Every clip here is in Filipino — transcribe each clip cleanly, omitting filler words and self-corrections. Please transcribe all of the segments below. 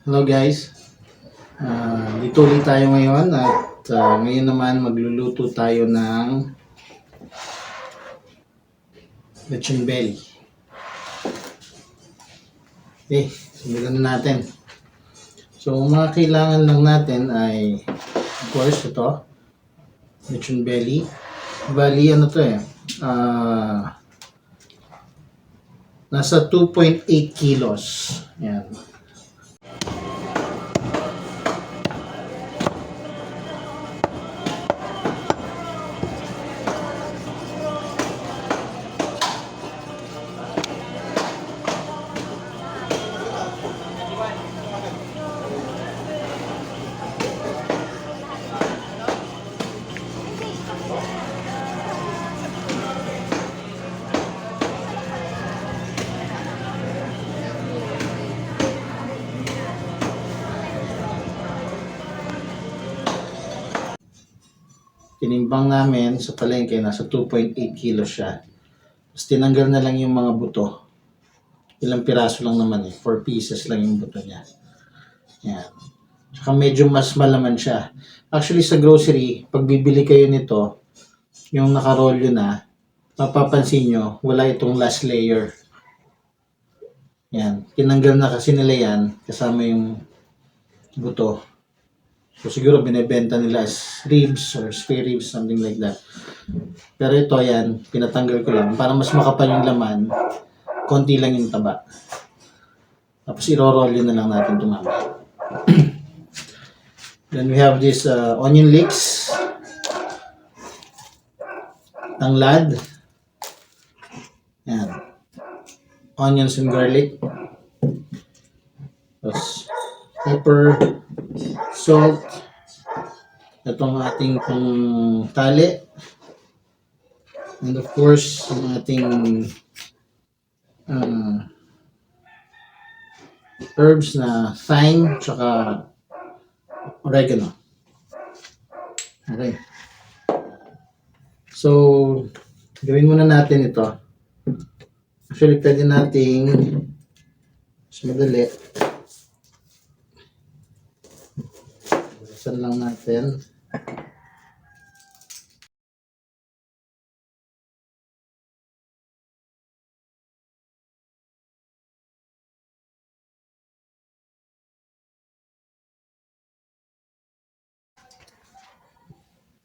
Hello guys, dito ulit tayo ngayon at ngayon naman magluluto tayo ng lechon belly. Okay, simulan na natin. So mga kailangan lang natin ay of course ito, lechon belly. Bali ano to nasa 2.8 kilos. Yan. Tinimbang namin sa palengke, nasa 2.8 kilos siya. Tapos tinanggal na lang yung mga buto. Ilang piraso lang naman 4 pieces lang yung buto niya. Yan. Tsaka medyo mas malaman siya. Actually sa grocery, pag bibili kayo nito, yung nakarolyo na, mapapansin nyo, wala itong last layer. Yan. Tinanggal na kasi nila yan, kasama yung buto. So siguro binebenta nila as ribs or spare ribs, something like that. Pero ito yan, pinatanggal ko lang para mas makapal yung laman, konti lang yung taba. Tapos iro-roll yun na lang natin ito mamaya. Then we have this onion leeks, tanglad, yan, onions and garlic, tapos pepper, salt, itong ating tali, and of course yung ating herbs na thyme tsaka oregano. Okay. So, gawin muna natin ito. Actually, pwede nating mas madali. Buksan lang natin.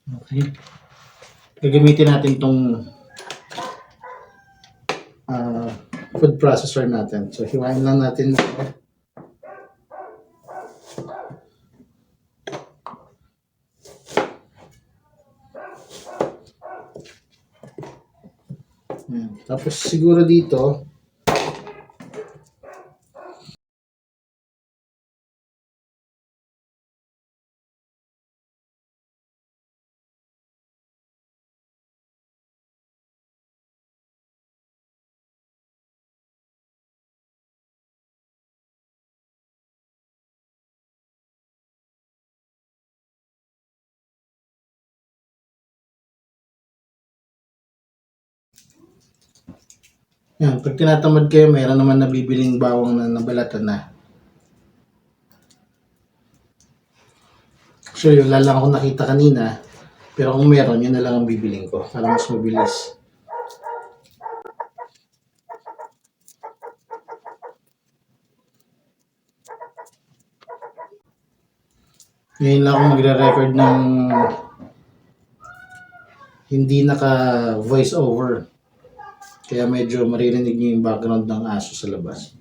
Okay. Gagamitin natin itong food processor natin. So, hiwain lang natin ito. Tapos siguro dito, yan, pag tinatamad kayo, mayroon naman nabibiling bawang na nabalatan na. So, yun lang ako nakita kanina. Pero kung meron, yun na lang ang bibiling ko para mas mabilis. Ngayon lang ako magre-record ng hindi naka-voice over. Kaya medyo maririnig niyo yung background ng aso sa labas.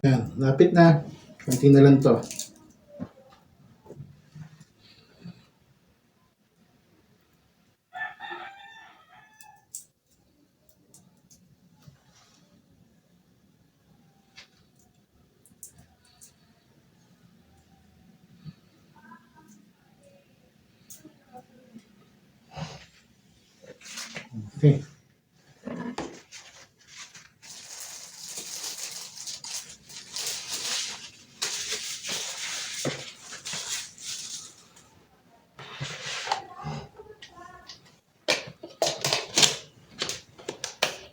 Yan, lapit na. Kunti na lang to. Okay.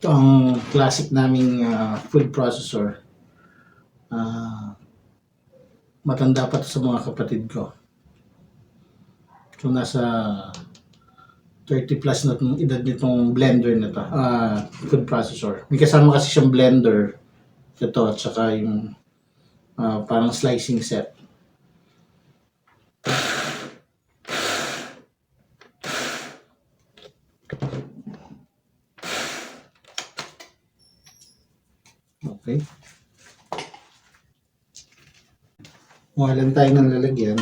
Ito ang classic naming food processor. Matanda pa to sa mga kapatid ko. So nasa 30 plus na itong edad nitong blender na to, food processor. May kasama kasi siyang blender ito at saka yung parang slicing set. Okay. Walan tayo ng lalagyan.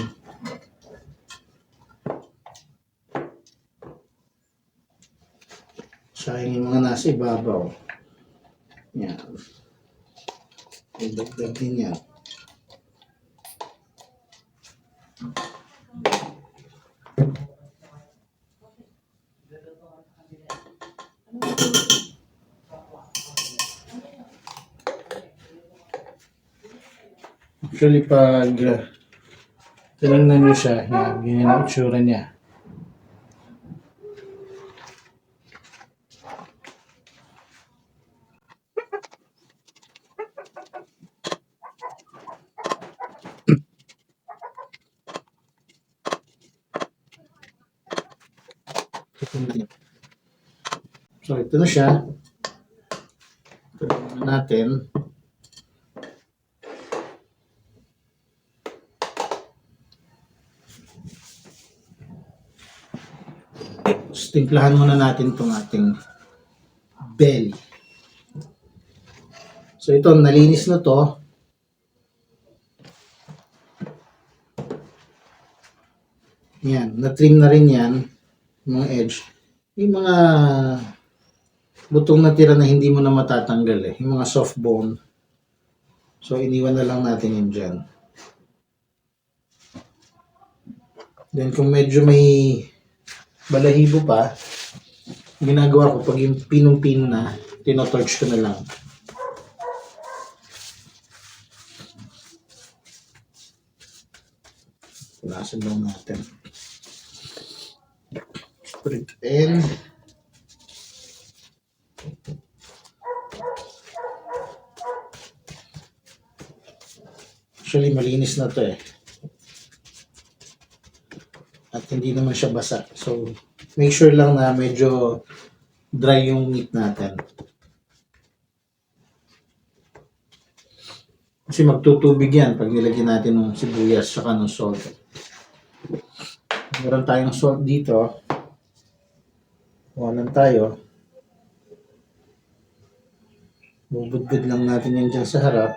Sayang yung mga nasa ibabaw. Yan. Idagdag din yan. Actually, pag tinignan nyo siya, ganyan ang itsura niya. So, ito na siya. Ito na natin. Timplahan muna natin itong ating belly. So, ito, nalinis na to. Yan, na-trim na rin yan. Mga edge. Yung mga butong natira na hindi mo na matatanggal eh. Yung mga soft bone. So, iniwan na lang natin yun dyan. Then, kung medyo may balahibo pa, ginagawa ko pag yung pinong-pino na, tinotorch ko na lang. Punasan lang natin. Put it in. Actually, malinis na to eh. At hindi naman siya basa. So, make sure lang na medyo dry yung meat natin. Kasi magtutubig yan pag nilagyan natin ng sibuyas saka ng salt. Meron tayong salt dito. Walan tayo. Bubudbud lang natin yan dyan sa harap.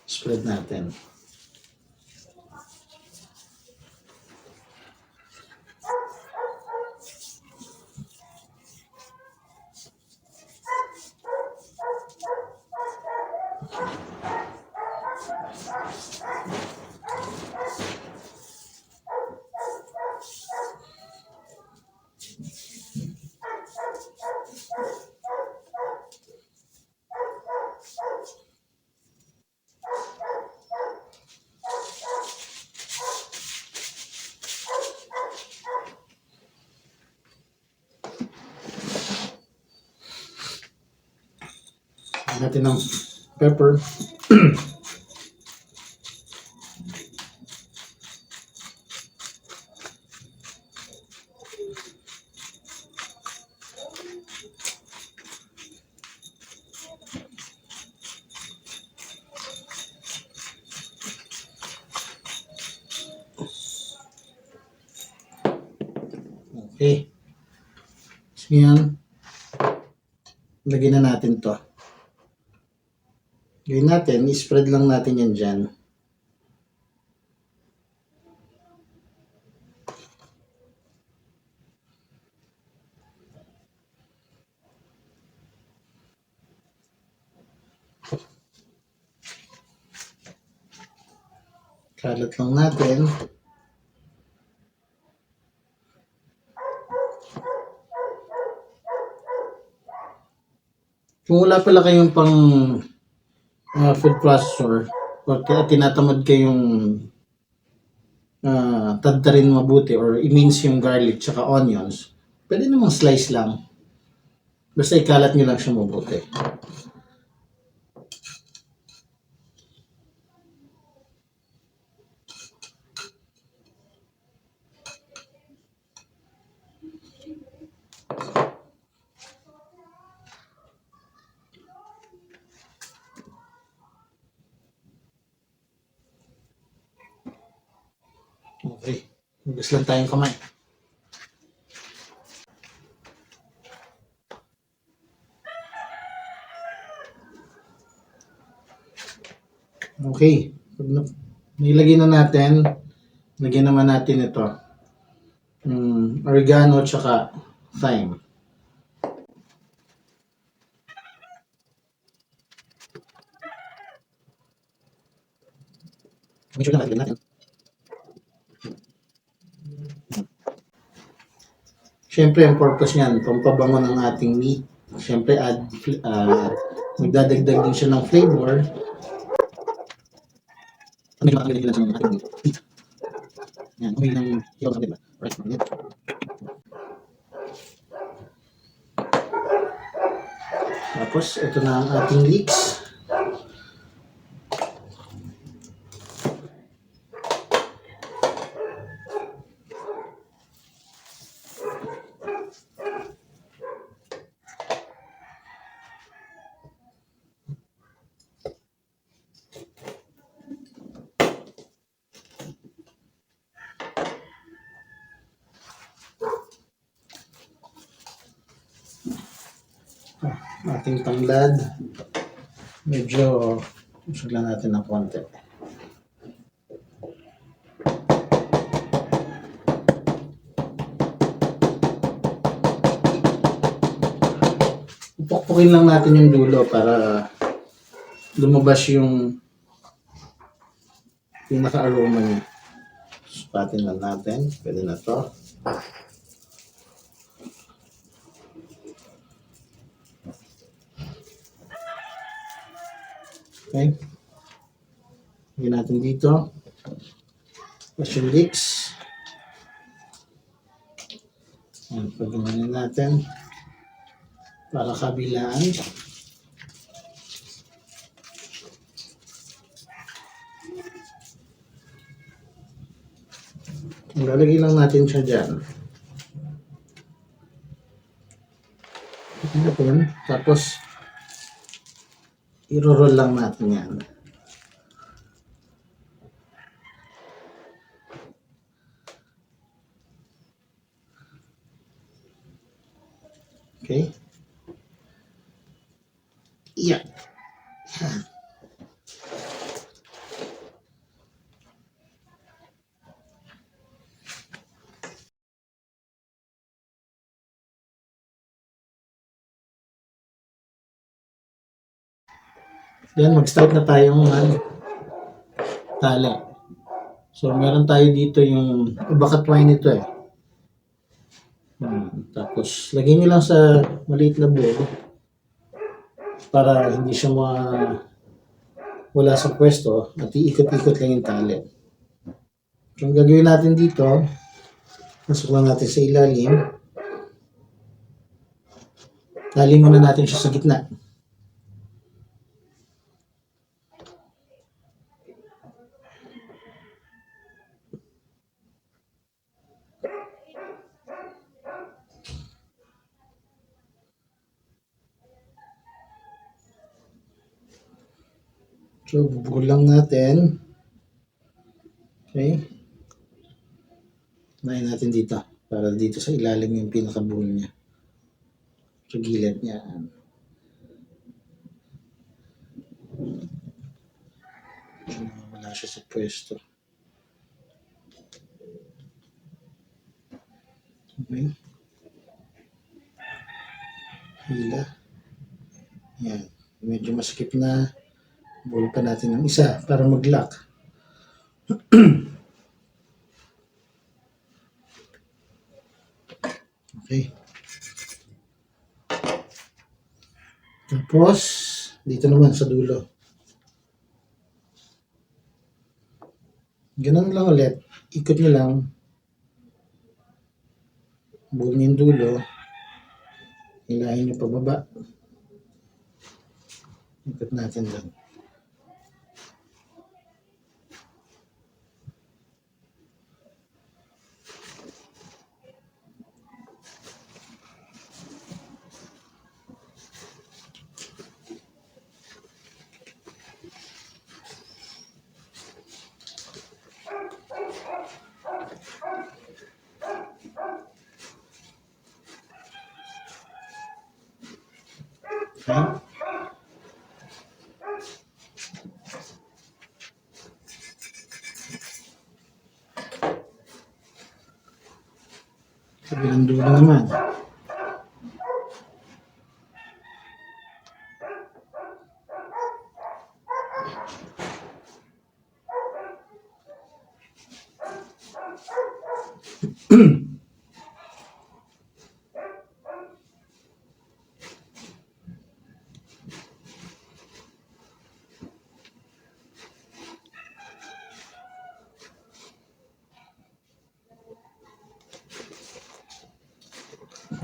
Spread natin. Natin ng pepper. Okay. So, yan. Lagyan na natin to. Gawin natin, i-spread lang natin yan dyan. Kalat lang natin. Kung wala pala kayong pang food processor o tinatamad kayong tadtarin mabuti or i-mince yung garlic tsaka onions, pwede namang slice lang. Basta ikalat nyo lang siya mabuti. Okay. Hugas lang tayong kamay. Okay. Pag nilagay na natin, lagyan naman natin ito. Oregano tsaka thyme. Make sure na lagyan natin. Siyempre, ang purpose niyan, pampabango ng ating meat. Siyempre, magdadagdag din siya ng flavor. Medyo makakagay din sa ating meat. Yan, umihi ng hiyaw sa diba? Right, ulit. Tapos, ito na ang ating leeks. Ating tanglad. Medyo usog lang natin ng konti. Pupukpukin lang natin yung dulo para lumabas yung pinaka-aroma niya. Sukatin lang natin. Pwede na to. Okay. Lagyan natin dito. Tapos yung leeks. Ayan, pagkamanin natin. Para kabilaan. Lalagay lang natin siya dyan. Tapos, i-roll lang natin yan. Okay? Yeah. Then, mag-start na tayong tali. So, meron tayo dito yung baka twine nito eh. Tapos, lagyan nyo lang sa maliit na bowl para hindi siya wala sa pwesto at iikot-ikot lang yung tali. So, ang gagawin natin dito, pasok lang natin sa ilalim. Tali muna natin siya sa gitna. So, bubukol lang natin. Okay. Nahin natin dito. Para dito sa ilalim yung pinaka-buo niya. Sa gilid niya. So, wala siya sa pwesto. Okay. Hila. Yan. Medyo masikip na. Bull pa natin ng isa para mag-lock. Okay. Tapos, dito naman sa dulo. Ganun lang ulit. Ikot nyo lang. Buo yung dulo. Hilahin nyo pababa. Ikot natin lang. Okay? Kabilang dulo naman.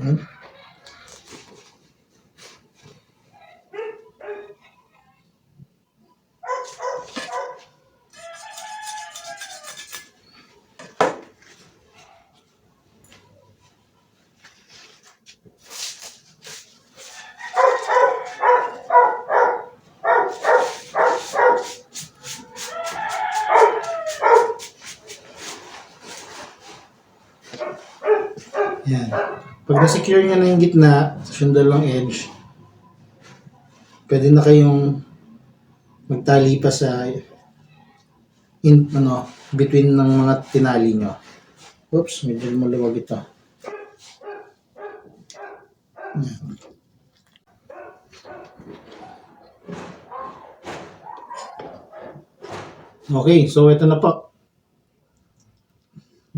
Okay? Yan. Pag na-secure nyo na yung gitna, yung dalawang edge, pwede na kayong magtali pa sa between ng mga tinali nyo. Oops, medyo maluwag ito. Yan. Okay, so ito na po.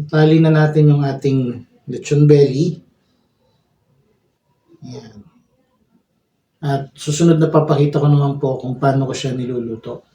Tali na natin yung ating lechon belly. Ayan. At susunod na papakita ko naman po kung paano ko siya niluluto.